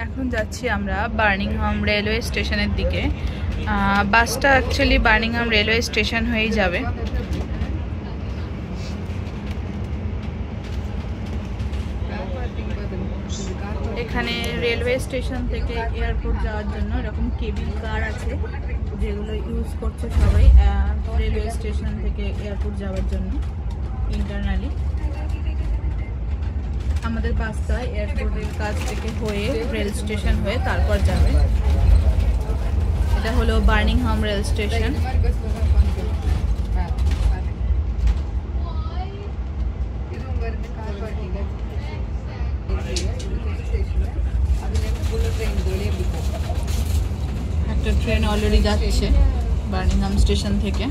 এখন যাচ্ছি আমরা বার্মিংহাম রেলওয়ে স্টেশনের দিকে। বাসটা অ্যাকচুয়ালি বার্মিংহাম রেলওয়ে স্টেশন হয়েই যাবে। এখানে রেলওয়ে স্টেশন থেকে এয়ারপোর্ট যাওয়ার জন্য এরকম কেবিল কার আছে, যেগুলো ইউজ করছে সবাই রেলওয়ে স্টেশন থেকে এয়ারপোর্ট যাওয়ার জন্য ইন্টারনালি। আমাদের বাসটা এয়ারপোর্টের কাছ থেকে হয়ে রেল স্টেশন হয়ে তারপর যাবে। এটা হলো বার্মিংহাম রেল স্টেশন। একটা ট্রেন অলরেডি যাচ্ছে বার্মিংহাম স্টেশন থেকে।